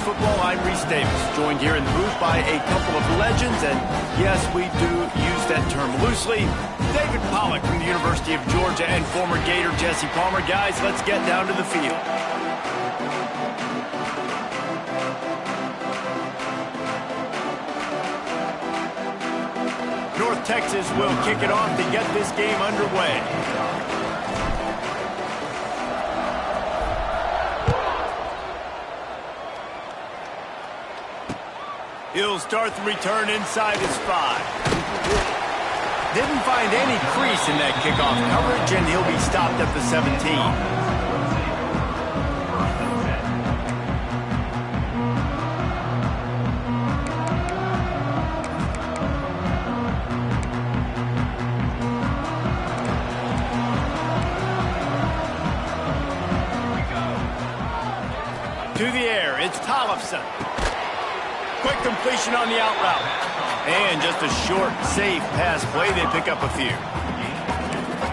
Football, I'm Reese Davis, joined here in the booth by a couple of legends, and yes, we do use that term loosely. David Pollack from the University of Georgia and former Gator Jesse Palmer. Guys, let's get down to the field. North Texas will kick it off to get this game underway. He'll start the return inside his 5. Didn't find any crease in that kickoff coverage, and he'll be stopped at the 17. To the air, it's Tollefson. Quick completion on the out route. And just a short, safe pass play. They pick up a few.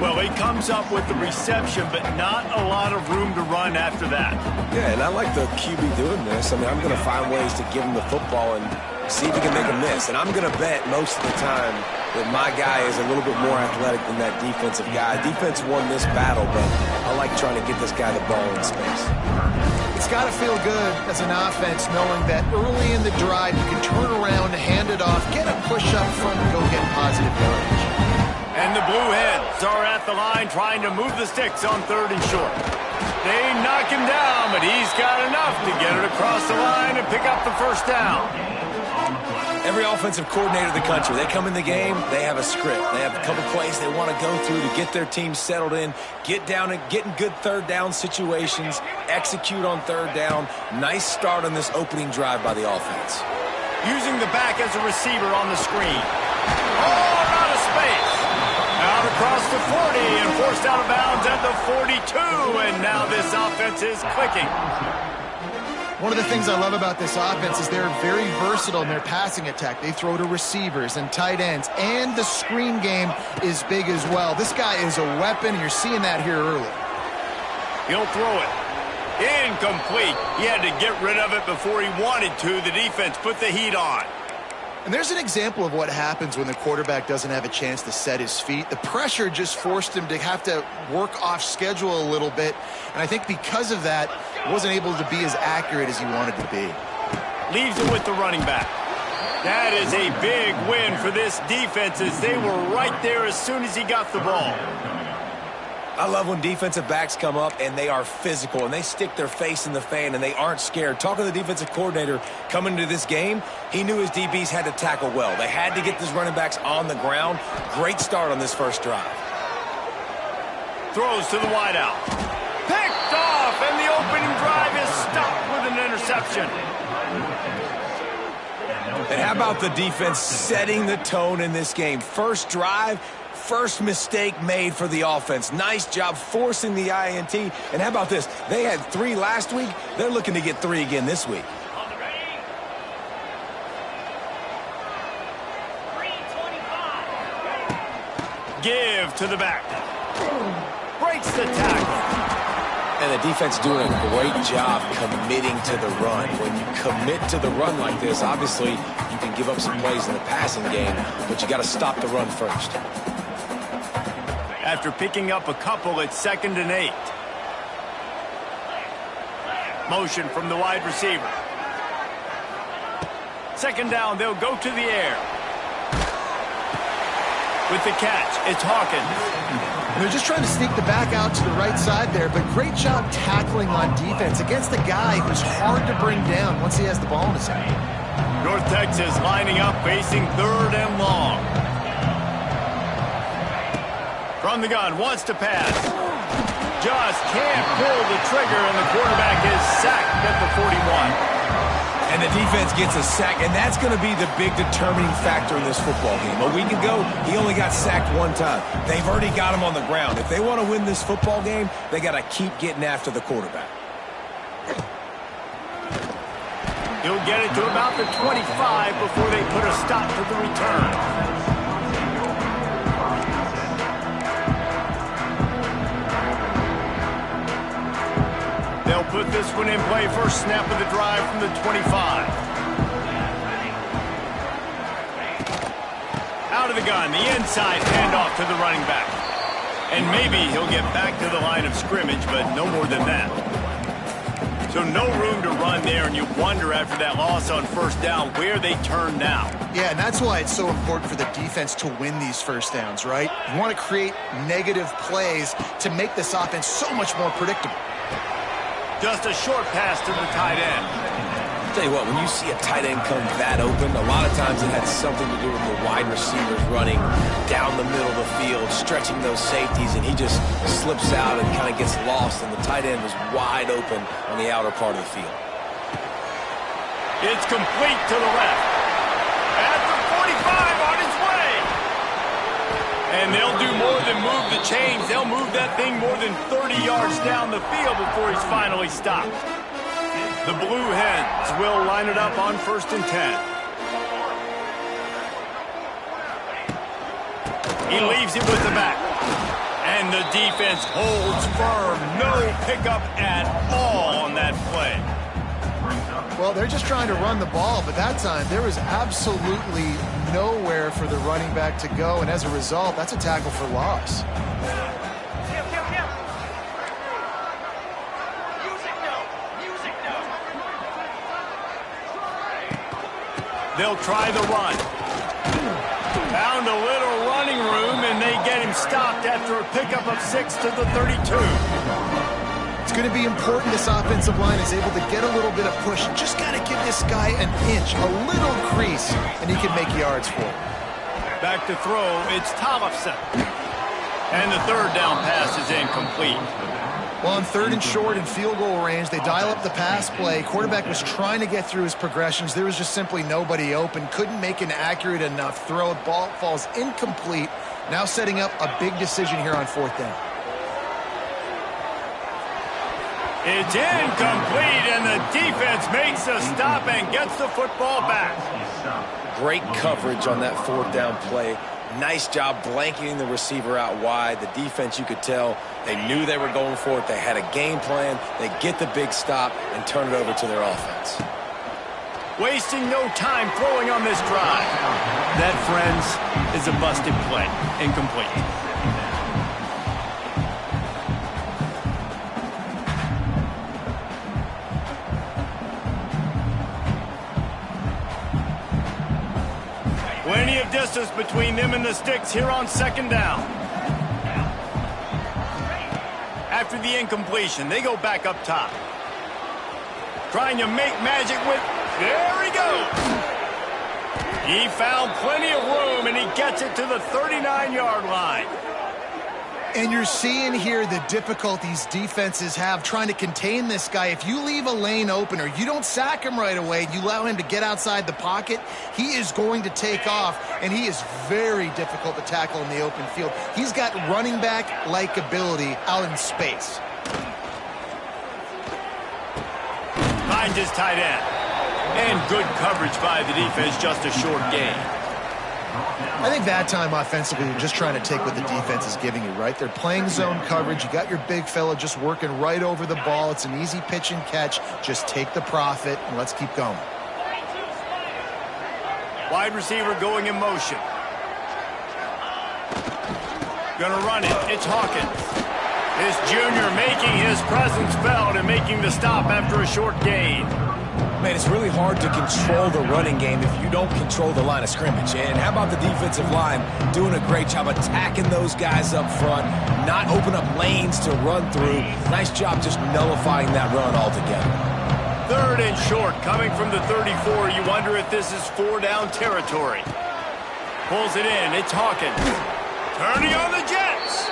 Well, he comes up with the reception, but not a lot of room to run after that. Yeah, and I like the QB doing this. I mean, I'm going to find ways to give him the football and see if he can make a miss. And I'm going to bet most of the time that my guy is a little bit more athletic than that defensive guy. Defense won this battle, but I like trying to get this guy the ball in space. It's got to feel good as an offense knowing that early in the drive you can turn around, hand it off, get a push up front, and go get positive yardage. And the Blue Hens are at the line trying to move the sticks on 3rd and short. They knock him down, but he's got enough to get it across the line and pick up the first down. Every offensive coordinator in the country, they come in the game, they have a script. They have a couple plays they want to go through to get their team settled in, get down and get in good 3rd down situations, execute on 3rd down. Nice start on this opening drive by the offense. Using the back as a receiver on the screen. Oh, out of space. Out across the 40 and forced out of bounds at the 42, and now this offense is clicking. One of the things I love about this offense is they're very versatile in their passing attack. They throw to receivers and tight ends, and the screen game is big as well. This guy is a weapon, and you're seeing that here early. He'll throw it. Incomplete. He had to get rid of it before he wanted to. The defense put the heat on. And there's an example of what happens when the quarterback doesn't have a chance to set his feet. The pressure just forced him to have to work off schedule a little bit. And I think because of that, he wasn't able to be as accurate as he wanted to be. Leaves it with the running back. That is a big win for this defense as they were right there as soon as he got the ball. I love when defensive backs come up and they are physical and they stick their face in the fan and they aren't scared. Talking to the defensive coordinator coming into this game, he knew his DBs had to tackle well. They had to get these running backs on the ground. Great start on this first drive. Throws to the wideout. Picked off, and the opening drive is stopped with an interception. And how about the defense setting the tone in this game? First drive, first mistake made for the offense. Nice job forcing the INT. And how about this? They had 3 last week. They're looking to get 3 again this week. Give to the back. Breaks the tackle. And the defense doing a great job committing to the run. When you commit to the run like this, obviously you can give up some plays in the passing game, but you got to stop the run first. After picking up a couple, it's 2nd and 8. Motion from the wide receiver. 2nd down, they'll go to the air. With the catch, it's Hawkins. They're just trying to sneak the back out to the right side there, but great job tackling on defense against a guy who's hard to bring down once he has the ball in his hand. North Texas lining up, facing 3rd and long. From the gun, wants to pass. Just can't pull the trigger, and the quarterback is sacked at the 41. And the defense gets a sack, and that's going to be the big determining factor in this football game. A week ago, he only got sacked 1 time. They've already got him on the ground. If they want to win this football game, they got to keep getting after the quarterback. He'll get it to about the 25 before they put a stop to the return. They'll They'll put this one in play. First snap of the drive from the 25. Out of the gun, the inside handoff to the running back. And maybe he'll get back to the line of scrimmage, but no more than that. So no room to run there, and you wonder after that loss on first down where they turn now. Yeah, and that's why it's so important for the defense to win these first downs, right? You want to create negative plays to make this offense so much more predictable. Just a short pass to the tight end. Tell you what, when you see a tight end come that open, a lot of times it had something to do with the wide receivers running down the middle of the field, stretching those safeties, and he just slips out and kind of gets lost, and the tight end was wide open on the outer part of the field. It's complete to the left. At the 45 on its way. And they'll do more than move the chains. They'll move that thing more than 30 yards down the field before he's finally stopped. The Blue Hens will line it up on 1st and 10. He leaves it with the back. And the defense holds firm. No pickup at all on that play. Well, they're just trying to run the ball, but that time there was absolutely nowhere for the running back to go, and as a result, that's a tackle for loss. They'll try the run. Found a little running room, and they get him stopped after a pickup of 6 to the 32. It's going to be important this offensive line is able to get a little bit of push. Just got to give this guy an inch, a little crease, and he can make yards for it. Back to throw, it's Tollefson. And the third down pass is incomplete. Well, on 3rd and short and field goal range, they dial up the pass play. Quarterback was trying to get through his progressions. There was just simply nobody open. Couldn't make an accurate enough throw. Ball falls incomplete. Now setting up a big decision here on 4th down. It's incomplete, and the defense makes a stop and gets the football back. Great coverage on that 4th down play. Nice job blanketing the receiver out wide. The defense, you could tell, they knew they were going for it. They had a game plan. They get the big stop and turn it over to their offense. Wasting no time throwing on this drive. That, friends, is a busted play. Incomplete. Plenty of distance between them and the sticks here on 2nd down. After the incompletion, they go back up top. Trying to make magic with... There he goes! He found plenty of room, and he gets it to the 39-yard line. And you're seeing here the difficulties defenses have trying to contain this guy. If you leave a lane open or you don't sack him right away, you allow him to get outside the pocket, he is going to take off, and he is very difficult to tackle in the open field. He's got running back-like ability out in space. Finds his tight end. And good coverage by the defense, just a short gain. I think that time offensively, you're just trying to take what the defense is giving you, right? They're playing zone coverage. You got your big fella just working right over the ball. It's an easy pitch and catch. Just take the profit, and let's keep going. Wide receiver going in motion. Gonna run it. It's Hawkins. This junior making his presence felt and making the stop after a short gain. Man, it's really hard to control the running game if you don't control the line of scrimmage. And how about the defensive line doing a great job attacking those guys up front, not open up lanes to run through. Nice job just nullifying that run altogether. 3rd and short coming from the 34. You wonder if this is 4-down territory. Pulls it in. It's Hawkins. Turning on the Jets.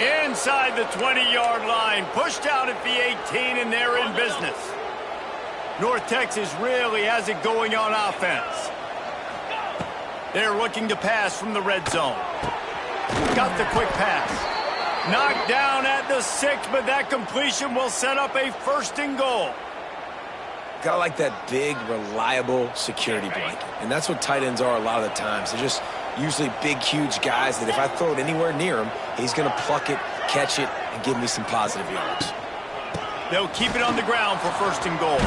Inside the 20-yard line. Pushed out at the 18, and they're in business. North Texas really has it going on offense. They're looking to pass from the red zone. Got the quick pass. Knocked down at the 6, but that completion will set up a 1st and goal. Got like that big, reliable security blanket. And that's what tight ends are a lot of the times. They're just usually big, huge guys that if I throw it anywhere near him, he's going to pluck it, catch it, and give me some positive yards. They'll keep it on the ground for first and goal.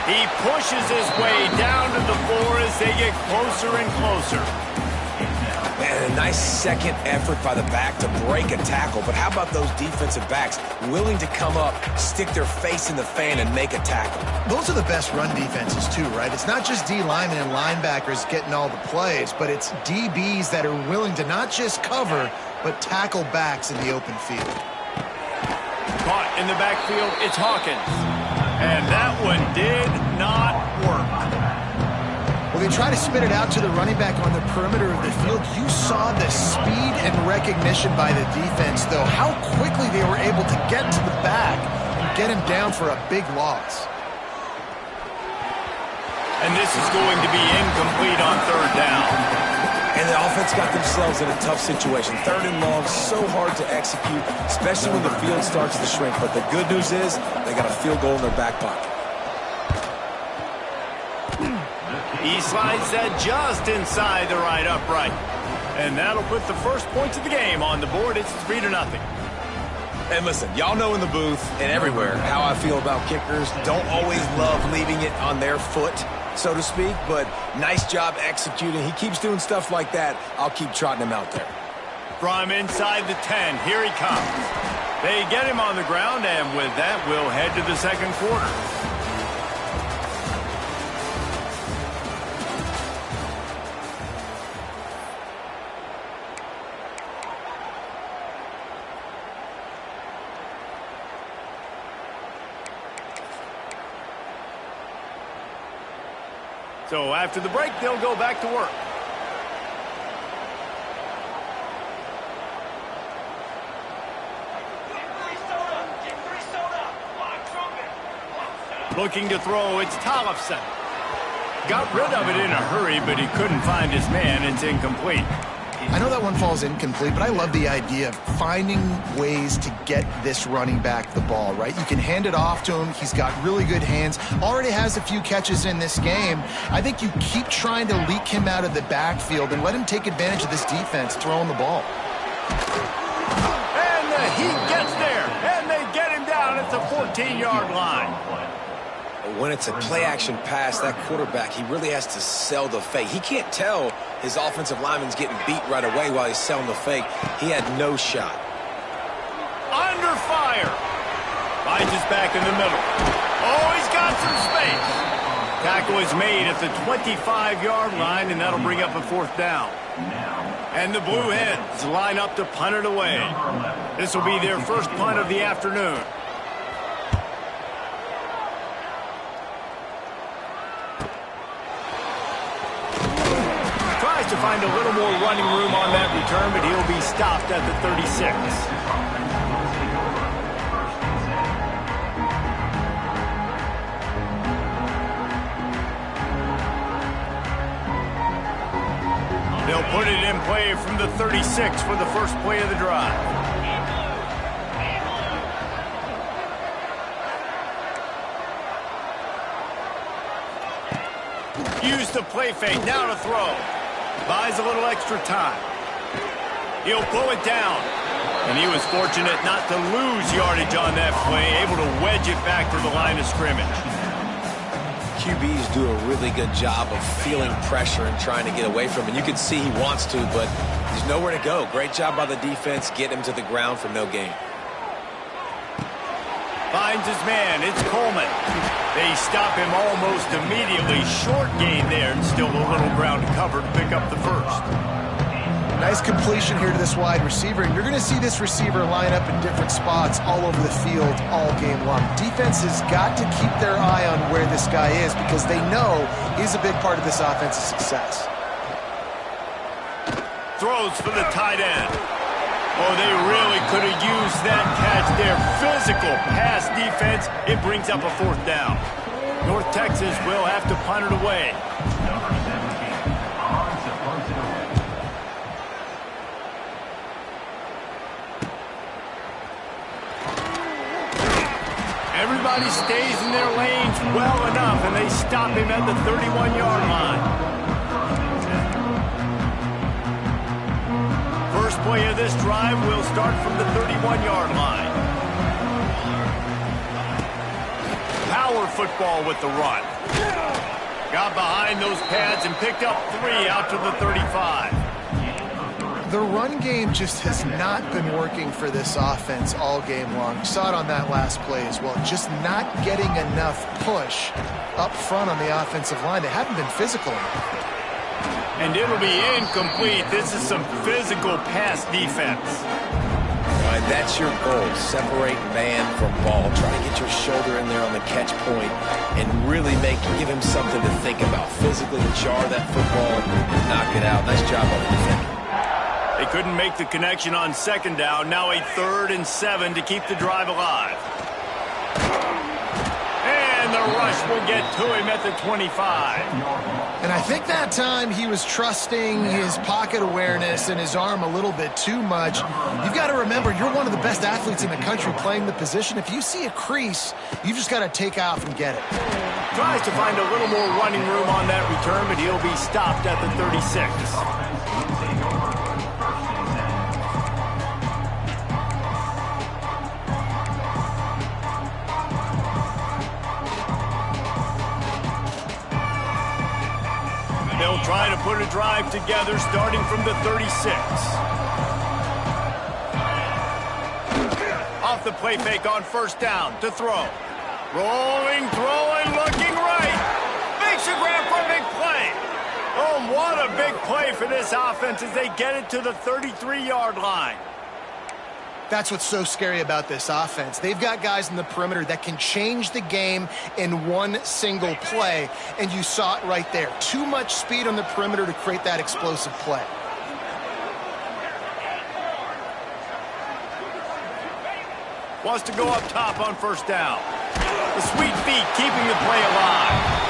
He pushes his way down to the floor as they get closer and closer. Man, a nice second effort by the back to break a tackle. But how about those defensive backs willing to come up, stick their face in the fan, and make a tackle? Those are the best run defenses, too, right? It's not just D linemen and linebackers getting all the plays, but it's DBs that are willing to not just cover, but tackle backs in the open field. Caught in the backfield, it's Hawkins. And that one did not work. Well, they try to spit it out to the running back on the perimeter of the field. You saw the speed and recognition by the defense, though, how quickly they were able to get to the back and get him down for a big loss. And this is going to be incomplete on third down. And the offense got themselves in a tough situation. Third and long, so hard to execute, especially when the field starts to shrink. But the good news is they got a field goal in their back pocket. He slides that just inside the right upright. And that'll put the first points of the game on the board. It's 3-0. And listen, y'all know in the booth and everywhere how I feel about kickers. Don't always love leaving it on their foot, so to speak, but nice job executing. He keeps doing stuff like that. I'll keep trotting him out there. From inside the 10, here he comes. They get him on the ground, and with that, we'll head to the second quarter. So after the break, they'll go back to work. Looking to throw, it's Tollefson. Got rid of it in a hurry, but he couldn't find his man. It's incomplete. I know that one falls incomplete, but I love the idea of finding ways to get this running back the ball, right? You can hand it off to him. He's got really good hands. Already has a few catches in this game. I think you keep trying to leak him out of the backfield and let him take advantage of this defense throwing the ball. And the heat gets there, and they get him down at the 14-yard line. When it's a play-action pass, that quarterback, he really has to sell the fake. He can't tell his offensive lineman's getting beat right away while he's selling the fake. He had no shot. Under fire. Finds his back in the middle. Oh, he's got some space. Tackle is made at the 25-yard line, and that'll bring up a fourth down. And the Blue Hens line up to punt it away. This will be their first punt of the afternoon. To find a little more running room on that return, but he'll be stopped at the 36. They'll put it in play from the 36 for the first play of the drive. Use the play fake, now to throw. Buys a little extra time. He'll pull it down. And he was fortunate not to lose yardage on that play, able to wedge it back to the line of scrimmage. QBs do a really good job of feeling pressure and trying to get away from it. You can see he wants to, but there's nowhere to go. Great job by the defense, get him to the ground for no gain. Finds his man, it's Coleman. They stop him almost immediately. Short gain there, and still a little ground to cover to pick up the first. Nice completion here to this wide receiver, and you're going to see this receiver line up in different spots all over the field all game long. Defense has got to keep their eye on where this guy is because they know he's a big part of this offense's success. Throws for the tight end. Oh, they really could have used that catch there. Physical pass defense. It brings up a fourth down. North Texas will have to punt it away. Everybody stays in their lanes well enough, and they stop him at the 31-yard line. First play of this drive will start from the 31-yard line. power football with the run. Got behind those pads and picked up 3 out to the 35. The run game just has not been working for this offense all game long. Saw it on that last play as well. Just not getting enough push up front on the offensive line. They haven't been physical enough. And it'll be incomplete. This is some physical pass defense. All right, that's your goal. Separate man from ball. Try to get your shoulder in there on the catch point and really give him something to think about. Physically jar that football and knock it out. Nice job on the defender. They couldn't make the connection on second down. Now a 3rd and 7 to keep the drive alive. And the rush will get to him at the 25. And I think that time he was trusting his pocket awareness and his arm a little bit too much. You've got to remember, you're one of the best athletes in the country playing the position. If you see a crease, you've just got to take off and get it. Tries to find a little more running room on that return, but he'll be stopped at the 36. They'll try to put a drive together starting from the 36. Off the play fake on first down to throw. Rolling, throwing, looking right. Makes a grab for a big play. Oh, what a big play for this offense as they get it to the 33-yard line. That's what's so scary about this offense. They've got guys in the perimeter that can change the game in one single play, and you saw it right there. Too much speed on the perimeter to create that explosive play. Wants to go up top on first down. The sweet feet keeping the play alive.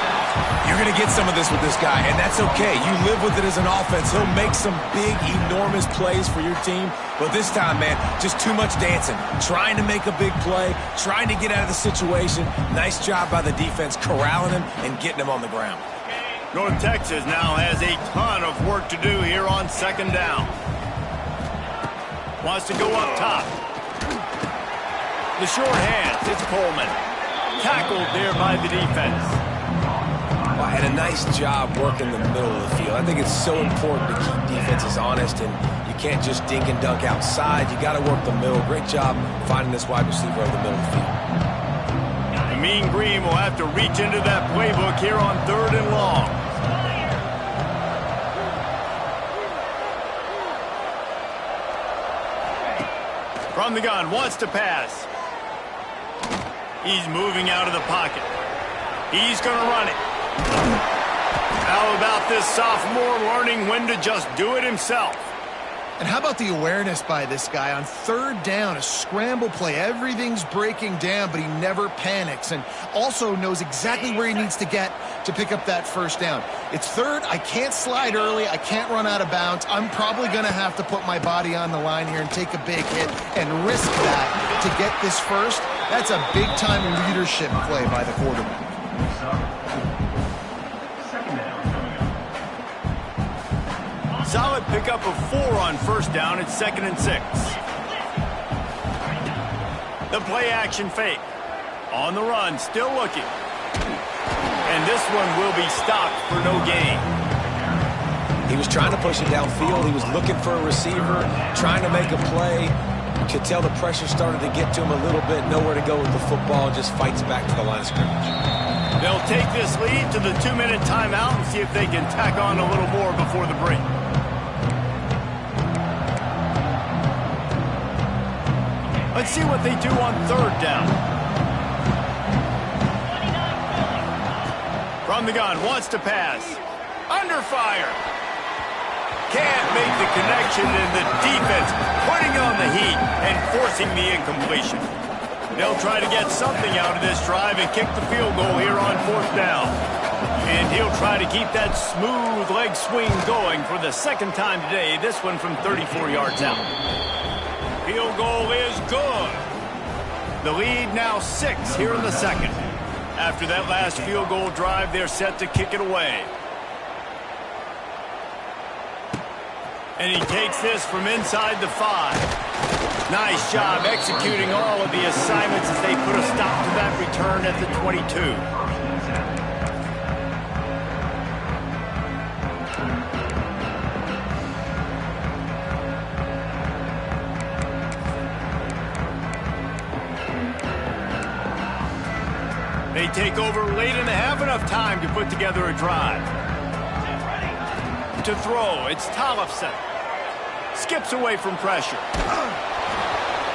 You're going to get some of this with this guy, and that's okay. You live with it as an offense. He'll make some big, enormous plays for your team. But this time, man, just too much dancing. Trying to make a big play, trying to get out of the situation. Nice job by the defense corralling him and getting him on the ground. North Texas now has a ton of work to do here on second down. Wants to go up top. The short hands, it's Coleman. Tackled there by the defense. Well, and a nice job working the middle of the field. I think it's so important to keep defenses honest, and you can't just dink and dunk outside. You got to work the middle. Great job finding this wide receiver over the middle of the field. The Mean Green will have to reach into that playbook here on 3rd and long. From the gun, wants to pass. He's moving out of the pocket. He's going to run it. How about this sophomore learning when to just do it himself? And how about the awareness by this guy on 3rd down, a scramble play. Everything's breaking down, but he never panics and also knows exactly where he needs to get to pick up that first down. It's 3rd. I can't slide early. I can't run out of bounds. I'm probably going to have to put my body on the line here and take a big hit and risk that to get this first. That's a big-time leadership play by the quarterback. Solid pickup of 4 on first down. It's 2nd and 6. The play action fake. On the run, still looking. And this one will be stopped for no gain. He was trying to push it downfield. He was looking for a receiver, trying to make a play. You could tell the pressure started to get to him a little bit. Nowhere to go with the football. Just fights back to the line of scrimmage. They'll take this lead to the 2-minute timeout and see if they can tack on a little more before the break. Let's see what they do on 3rd down. From the gun, wants to pass. Under fire. Can't make the connection, and the defense putting on the heat and forcing the incompletion. They'll try to get something out of this drive and kick the field goal here on 4th down. And he'll try to keep that smooth leg swing going for the 2nd time today, this one from 34 yards out. Field goal is good. The lead now 6 here in the 2nd. After that last field goal drive, they're set to kick it away. And he takes this from inside the 5. Nice job executing all of the assignments as they put a stop to that return at the 22. They take over late in the half, enough time to put together a drive. To throw, it's Tollefson. Skips away from pressure.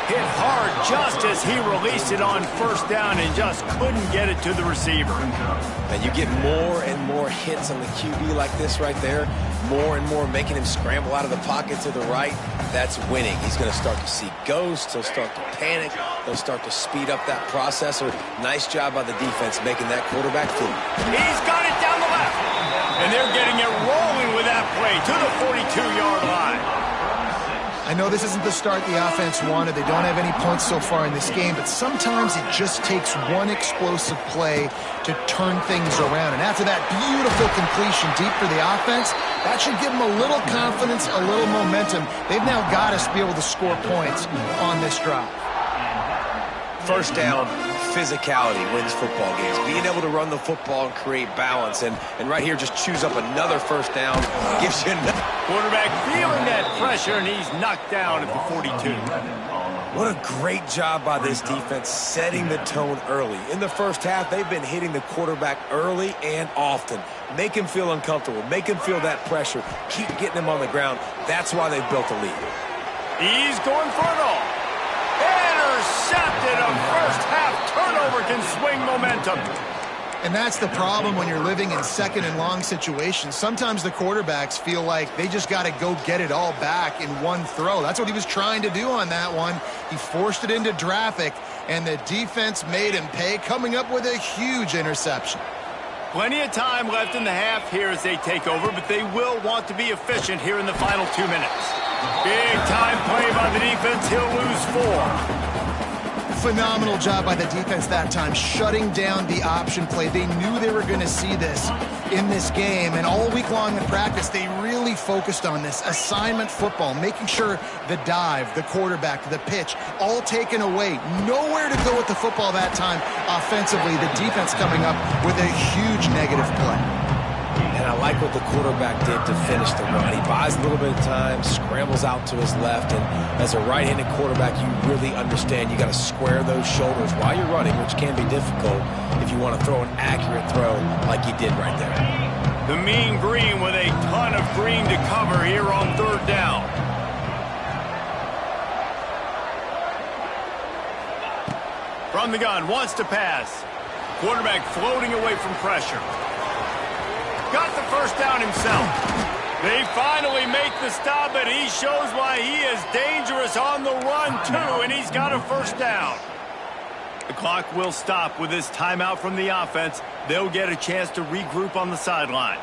Hit hard just as he released it on first down and just couldn't get it to the receiver. And you get more and more hits on the QB like this right there. More and more making him scramble out of the pocket to the right. That's winning. He's going to start to see ghosts. He'll start to panic. He'll start to speed up that processor. Nice job by the defense making that quarterback fool. He's got it down the left. And they're getting it rolling with that play to the 42-yard line. I know this isn't the start the offense wanted. They don't have any points so far in this game, but sometimes it just takes one explosive play to turn things around. And after that beautiful completion deep for the offense, that should give them a little confidence, a little momentum. They've now got us to be able to score points on this drive. First down, physicality wins football games. Being able to run the football and create balance. And right here, just choose up another first down. Gives you another. Quarterback feeling that pressure, and he's knocked down at the 42. What a great job by this defense setting the tone early. In the first half, they've been hitting the quarterback early and often. Make him feel uncomfortable. Make him feel that pressure. Keep getting him on the ground. That's why they've built a lead. He's going for it all. Intercepted. A first half turnover can swing momentum. And that's the problem when you're living in second and long situations. Sometimes the quarterbacks feel like they just got to go get it all back in one throw. That's what he was trying to do on that one. He forced it into traffic, and the defense made him pay, coming up with a huge interception. Plenty of time left in the half here as they take over, but they will want to be efficient here in the final 2 minutes. Big time play by the defense. He'll lose 4. Phenomenal job by the defense that time, shutting down the option play. They knew they were going to see this in this game, and all week long in practice, they really focused on this assignment football, making sure the dive, the quarterback, the pitch, all taken away. Nowhere to go with the football that time offensively. The defense coming up with a huge negative play. And I like what the quarterback did to finish the run. He buys a little bit of time, scrambles out to his left, and as a right-handed quarterback, you really understand you got to square those shoulders while you're running, which can be difficult if you want to throw an accurate throw like he did right there. The mean green with a ton of green to cover here on third down. From the gun, wants to pass. Quarterback floating away from pressure. Got the first down himself. They finally make the stop, but he shows why he is dangerous on the run, too, and he's got a first down. The clock will stop with this timeout from the offense. They'll get a chance to regroup on the sideline.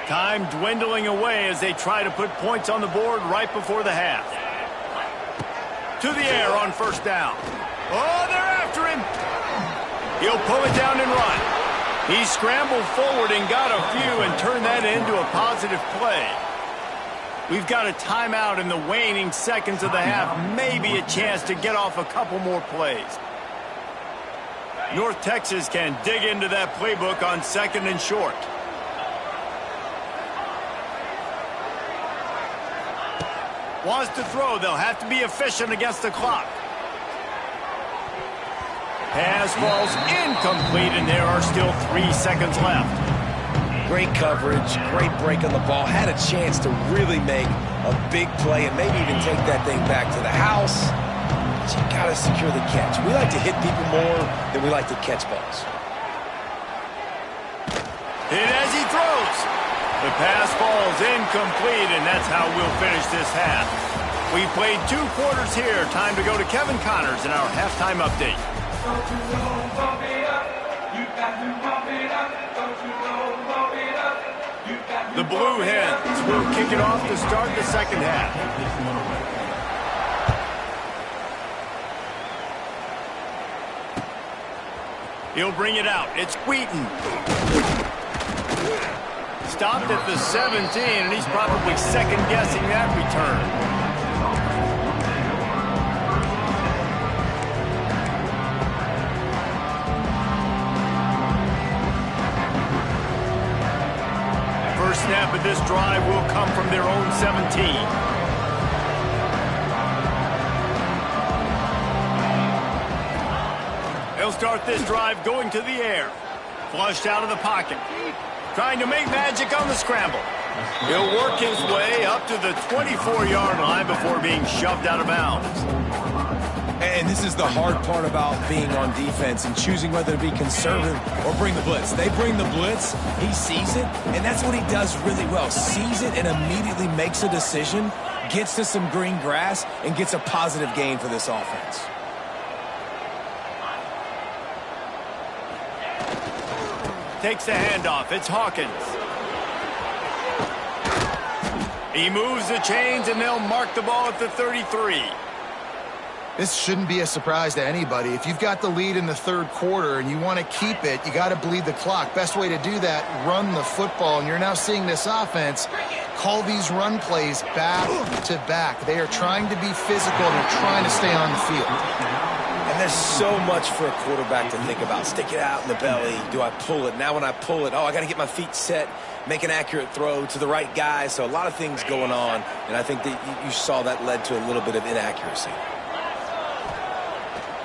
Time dwindling away as they try to put points on the board right before the half. To the air on first down. Oh, they're after him. He'll pull it down and run. He scrambled forward and got a few and turned that into a positive play. We've got a timeout in the waning seconds of the half. Maybe a chance to get off a couple more plays. North Texas can dig into that playbook on second and short. Wants to throw. They'll have to be efficient against the clock. Pass falls incomplete, and there are still 3 seconds left. Great coverage, great break on the ball. Had a chance to really make a big play and maybe even take that thing back to the house. But you got to secure the catch. We like to hit people more than we like to catch balls. Hit as he throws. The pass falls incomplete, and that's how we'll finish this half. We played 2 quarters here. Time to go to Kevin Connors in our halftime update. Don't you know, pump it up. You got to pump it up. Don't you know, pump it up. You got to The Blue Hens will kick it off to start the second half. He'll bring it out. It's Wheaton. Stopped at the 17, and he's probably second-guessing that return. snap of this drive will come from their own 17. They'll start this drive going to the air. Flushed out of the pocket. Trying to make magic on the scramble. He'll work his way up to the 24-yard line before being shoved out of bounds. And this is the hard part about being on defense and choosing whether to be conservative or bring the blitz. They bring the blitz, he sees it, and that's what he does really well. Sees it and immediately makes a decision, gets to some green grass, and gets a positive gain for this offense. Takes the handoff. It's Hawkins. He moves the chains, and they'll mark the ball at the 33. This shouldn't be a surprise to anybody. If you've got the lead in the third quarter and you want to keep it, you got to bleed the clock. Best way to do that, run the football. And you're now seeing this offense call these run plays back to back. They are trying to be physical, and they're trying to stay on the field. And there's so much for a quarterback to think about. Stick it out in the belly. Do I pull it? Now when I pull it, I got to get my feet set, make an accurate throw to the right guy. So a lot of things going on, and I think that you saw that led to a little bit of inaccuracy.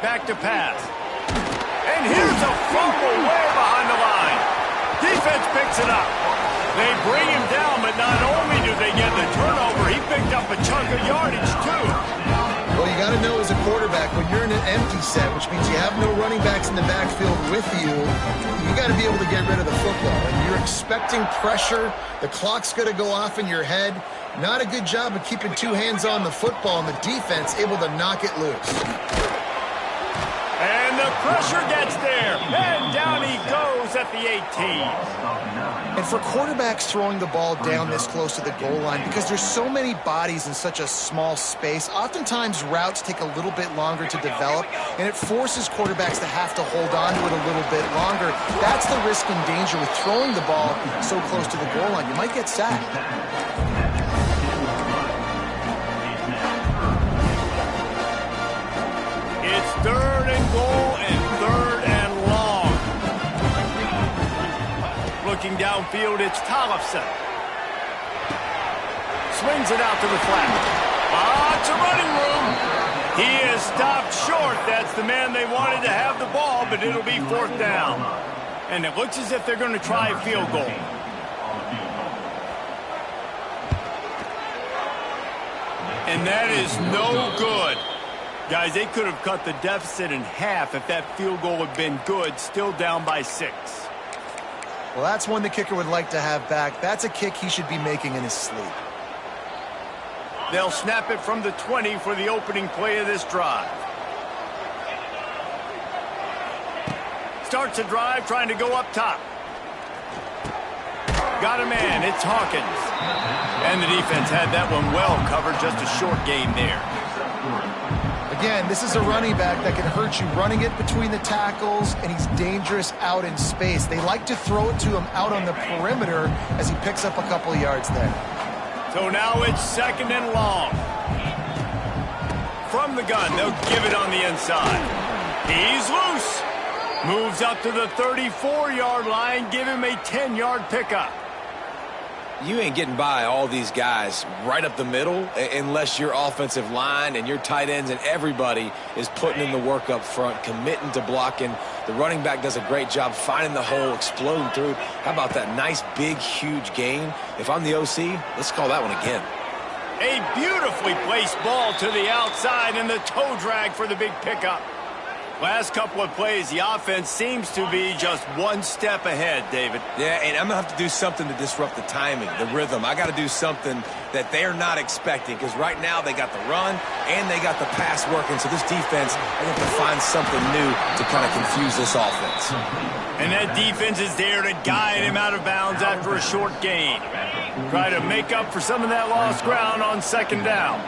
Back to pass. And here's a fumble way behind the line. Defense picks it up. They bring him down, but not only do they get the turnover, he picked up a chunk of yardage, too. Well, you got to know as a quarterback, when you're in an empty set, which means you have no running backs in the backfield with you, you got to be able to get rid of the football. And you're expecting pressure. The clock's going to go off in your head. Not a good job of keeping two hands on the football, and the defense able to knock it loose. And the pressure gets there. And down he goes at the 18. And for quarterbacks throwing the ball down this close to the goal line, because there's so many bodies in such a small space, oftentimes routes take a little bit longer to develop, and it forces quarterbacks to have to hold on to it a little bit longer. That's the risk and danger with throwing the ball so close to the goal line. You might get sacked. It's third and goal and third and long. Looking downfield, it's Tollefson. Swings it out to the flat. Lots of running room. He is stopped short. That's the man they wanted to have the ball, but it'll be fourth down. And it looks as if they're going to try a field goal. And that is no good. Guys, they could have cut the deficit in half if that field goal had been good, still down by 6. Well, that's one the kicker would like to have back. That's a kick he should be making in his sleep. They'll snap it from the 20 for the opening play of this drive. Starts a drive trying to go up top. Got a man, it's Hawkins. And the defense had that one well covered, just a short gain there. Again, this is a running back that can hurt you running it between the tackles, and he's dangerous out in space. They like to throw it to him out on the perimeter as he picks up a couple of yards there. So now it's second and long. From the gun, they'll give it on the inside. He's loose. Moves up to the 34-yard line, give him a 10-yard pickup. You ain't getting by all these guys right up the middle unless your offensive line and your tight ends and everybody is putting in the work up front, committing to blocking. The running back does a great job finding the hole, exploding through. How about that nice, big, huge gain? If I'm the OC, let's call that one again. A beautifully placed ball to the outside and the toe drag for the big pickup. Last couple of plays, the offense seems to be just one step ahead, David. Yeah, and I'm going to have to do something to disrupt the timing, the rhythm. I got to do something that they're not expecting, because right now they got the run and they got the pass working. So this defense, I think, to find something new to kind of confuse this offense. And that defense is there to guide him out of bounds after a short gain. Try to make up for some of that lost ground on second down.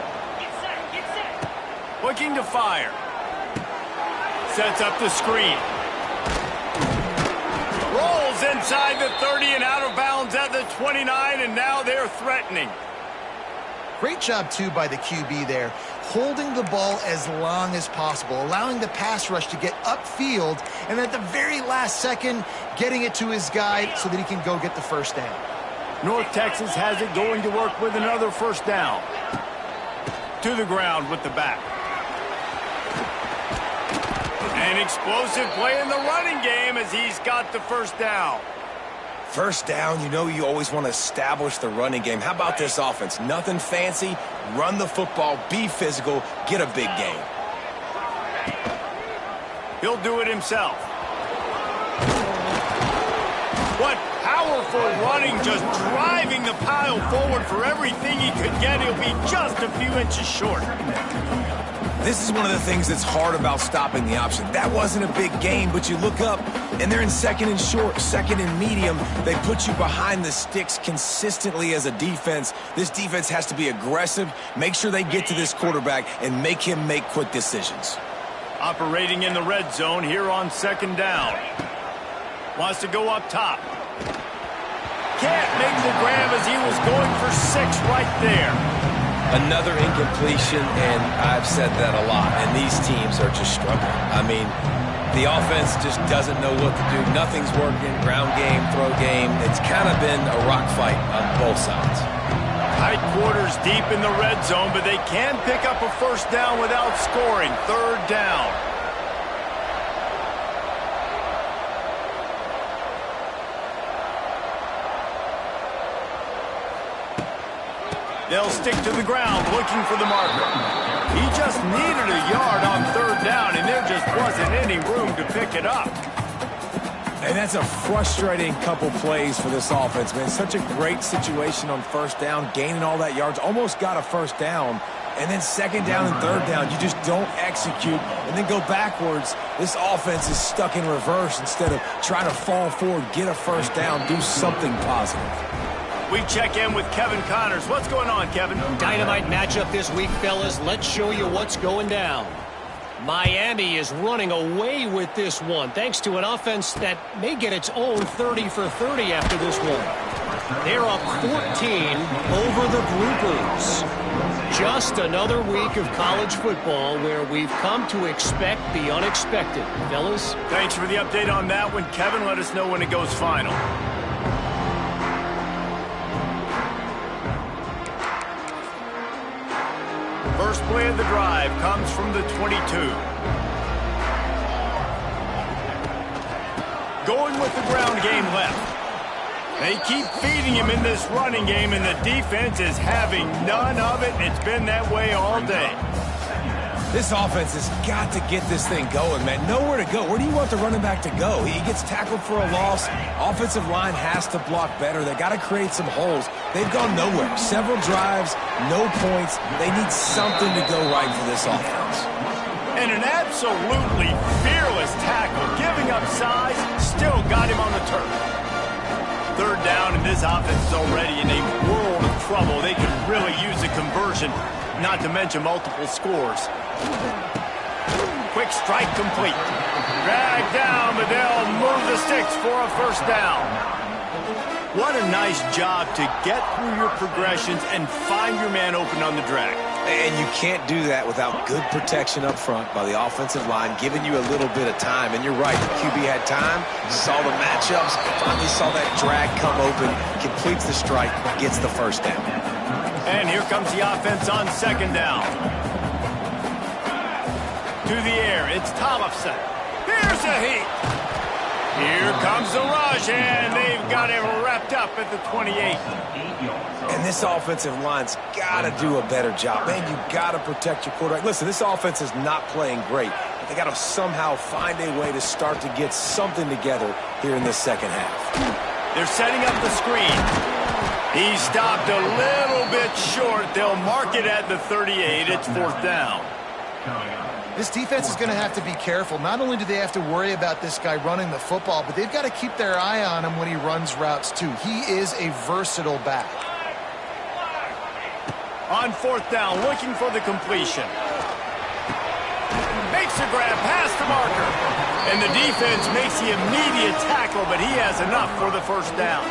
Looking to fire. Sets up the screen. Rolls inside the 30 and out of bounds at the 29, and now they're threatening. Great job, too, by the QB there, holding the ball as long as possible, allowing the pass rush to get upfield, and at the very last second, getting it to his guy so that he can go get the first down. North Texas has it going to work with another first down. To the ground with the back. An explosive play in the running game as he's got the first down. First down, you know you always want to establish the running game. How about this offense? Nothing fancy. Run the football, be physical, get a big gain. He'll do it himself. What powerful running, just driving the pile forward for everything he could get. He'll be just a few inches short. This is one of the things that's hard about stopping the option. That wasn't a big gain, but you look up, and they're in second and short, second and medium. They put you behind the sticks consistently as a defense. This defense has to be aggressive, make sure they get to this quarterback, and make him make quick decisions. Operating in the red zone here on second down. Wants to go up top. Can't make the grab as he was going for 6 right there. Another incompletion, and I've said that a lot, and these teams are just struggling. I mean, the offense just doesn't know what to do. Nothing's working. Ground game, throw game. It's kind of been a rock fight on both sides. Tight quarters deep in the red zone, but they can pick up a first down without scoring. Third down. They'll stick to the ground looking for the marker. He just needed a yard on third down, and there just wasn't any room to pick it up. And that's a frustrating couple plays for this offense, man. Such a great situation on first down, gaining all that yards, almost got a first down. And then second down and third down, you just don't execute and then go backwards. This offense is stuck in reverse instead of trying to fall forward, get a first down, do something positive. We check in with Kevin Connors. What's going on, Kevin? Dynamite matchup this week, fellas. Let's show you what's going down. Miami is running away with this one, thanks to an offense that may get its own 30 for 30 after this one. They're up 14 over the Groupers. Just another week of college football where we've come to expect the unexpected. Fellas? Thanks for the update on that one, Kevin. Let us know when it goes final. First play of the drive comes from the 22. Going with the ground game left. They keep feeding him in this running game, and the defense is having none of it. It's been that way all day. This offense has got to get this thing going, man. Nowhere to go. Where do you want the running back to go? He gets tackled for a loss. Offensive line has to block better. They got to create some holes. They've gone nowhere. Several drives, no points. They need something to go right for this offense. And an absolutely fearless tackle, giving up size, still got him on the turf. Third down, and this offense is already in a world of trouble. They could really use a conversion, not to mention multiple scores. Quick strike complete. Dragged down, but they'll move the sticks for a first down. What a nice job to get through your progressions and find your man open on the drag. And you can't do that without good protection up front by the offensive line, giving you a little bit of time. And you're right, the QB had time, saw the matchups, finally saw that drag come open, completes the strike, gets the first down. And here comes the offense on second down. To the air, it's Tollefson. Here's a heat. Here comes the rush, and they've got him wrapped up at the 28. And this offensive line's got to do a better job. Man, you got to protect your quarterback. Listen, this offense is not playing great, but they got to somehow find a way to start to get something together here in this second half. They're setting up the screen. He stopped a little bit short. They'll mark it at the 38. It's fourth down. This defense is going to have to be careful. Not only do they have to worry about this guy running the football, but they've got to keep their eye on him when he runs routes too. He is a versatile back. On fourth down, looking for the completion. Makes a grab past the marker. And the defense makes the immediate tackle, but he has enough for the first down.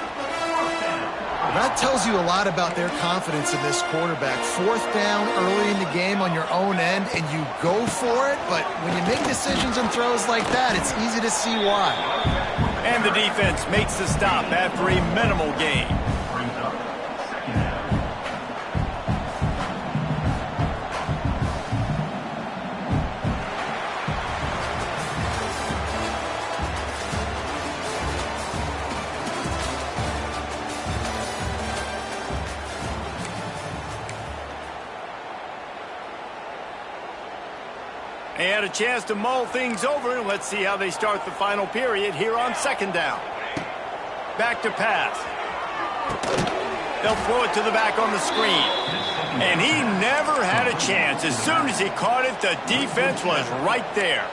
That tells you a lot about their confidence in this quarterback. Fourth down early in the game on your own end, and you go for it, but when you make decisions and throws like that, it's easy to see why. And the defense makes the stop after a minimal gain. They had a chance to mull things over. Let's see how they start the final period here on second down. Back to pass. They'll throw it to the back on the screen. And he never had a chance. As soon as he caught it, the defense was right there.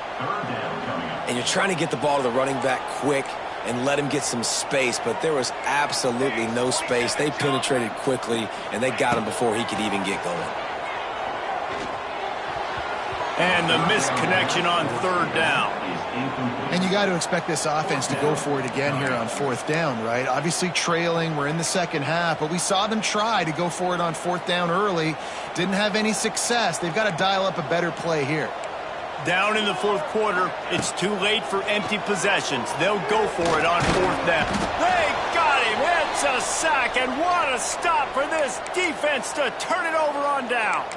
And you're trying to get the ball to the running back quick and let him get some space, but there was absolutely no space. They penetrated quickly, and they got him before he could even get going. And the missed connection on third down. And you got to expect this offense to go for it again here on fourth down, right? Obviously trailing, we're in the second half, but we saw them try to go for it on fourth down early. Didn't have any success. They've got to dial up a better play here. Down in the fourth quarter, it's too late for empty possessions. They'll go for it on fourth down. They got him. It's a sack, and what a stop for this defense to turn it over on downs.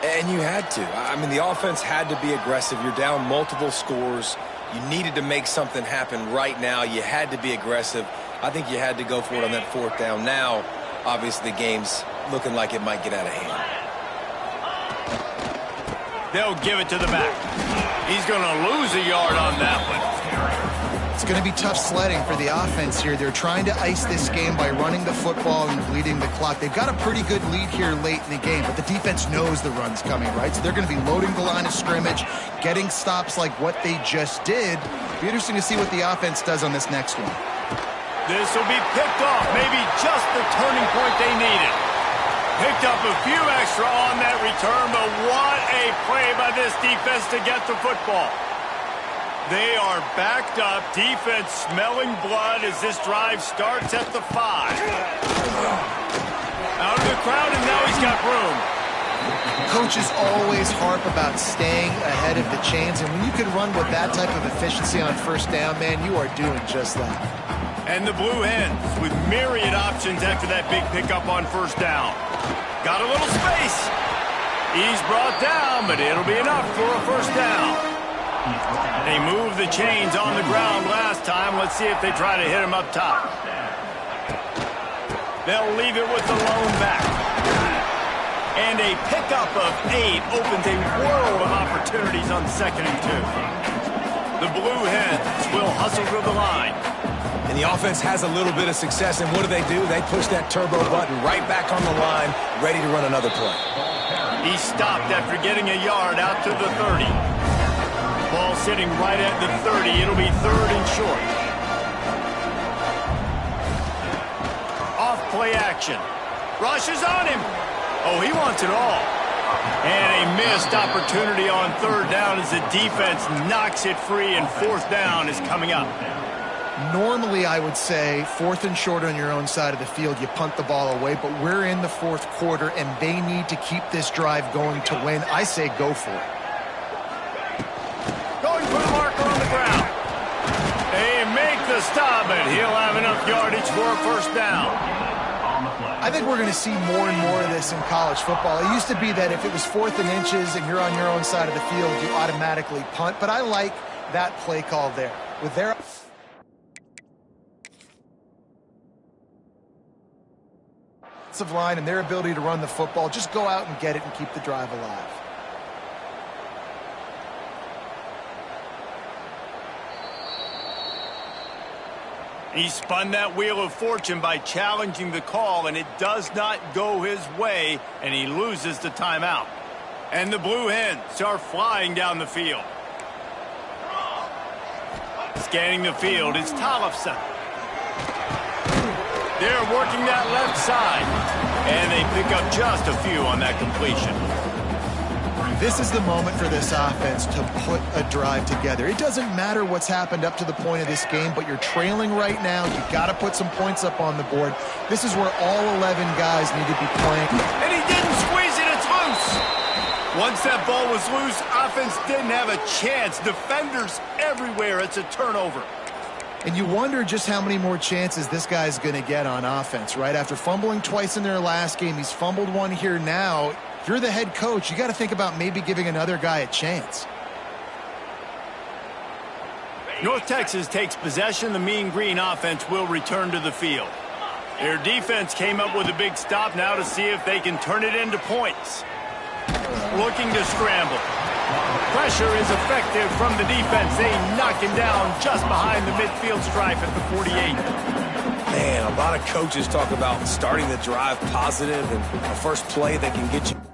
And you had to. I mean, the offense had to be aggressive. You're down multiple scores. You needed to make something happen right now. You had to be aggressive. I think you had to go for it on that fourth down. Now, obviously, the game's looking like it might get out of hand. They'll give it to the back. He's going to lose a yard on that one. It's going to be tough sledding for the offense here. They're trying to ice this game by running the football and bleeding the clock. They've got a pretty good lead here late in the game, but the defense knows the run's coming, right? So they're going to be loading the line of scrimmage, getting stops like what they just did. Be interesting to see what the offense does on this next one. This will be picked off, maybe just the turning point they needed. Picked up a few extra on that return, but what a play by this defense to get the football. They are backed up, defense smelling blood as this drive starts at the 5. Out of the crowd, and now he's got room. Coaches always harp about staying ahead of the chains, and when you can run with that type of efficiency on first down, man, you are doing just that. And the Blue Hens with myriad options after that big pickup on first down. Got a little space. He's brought down, but it'll be enough for a first down. They moved the chains on the ground last time. Let's see if they try to hit him up top. They'll leave it with the lone back. And a pickup of 8 opens a world of opportunities on 2nd and 2. The Blue Hens will hustle to the line. And the offense has a little bit of success, and what do? They push that turbo button right back on the line, ready to run another play. He stopped after getting a yard out to the 30. Ball sitting right at the 30. It'll be 3rd and short. Off play action. Rush is on him. Oh, he wants it all. And a missed opportunity on 3rd down as the defense knocks it free, and 4th down is coming up. Normally, I would say 4th and short on your own side of the field, you punt the ball away, but we're in the 4th quarter, and they need to keep this drive going to win. I say go for it. Going for the marker on the ground. They make the stop, and he'll have enough yardage for a first down. I think we're going to see more and more of this in college football. It used to be that if it was 4th and inches and you're on your own side of the field, you automatically punt, but I like that play call there. With their offensive line and their ability to run the football, just go out and get it and keep the drive alive. He spun that wheel of fortune by challenging the call, and it does not go his way, and he loses the timeout. And the Blue Hens are flying down the field. Scanning the field, it's Tollefson. They're working that left side, and they pick up just a few on that completion. This is the moment for this offense to put a drive together. It doesn't matter what's happened up to the point of this game, but you're trailing right now. You've got to put some points up on the board. This is where all 11 guys need to be playing. And he didn't squeeze it. It's loose. Once that ball was loose, offense didn't have a chance. Defenders everywhere. It's a turnover. And you wonder just how many more chances this guy's going to get on offense, right? After fumbling twice in their last game, he's fumbled one here now. If you're the head coach, you got to think about maybe giving another guy a chance. North Texas takes possession. The Mean Green offense will return to the field. Their defense came up with a big stop now to see if they can turn it into points. Looking to scramble. Pressure is effective from the defense. They knock him down just behind the midfield stripe at the 48. Man, a lot of coaches talk about starting the drive positive and a first play that can get you.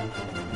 it.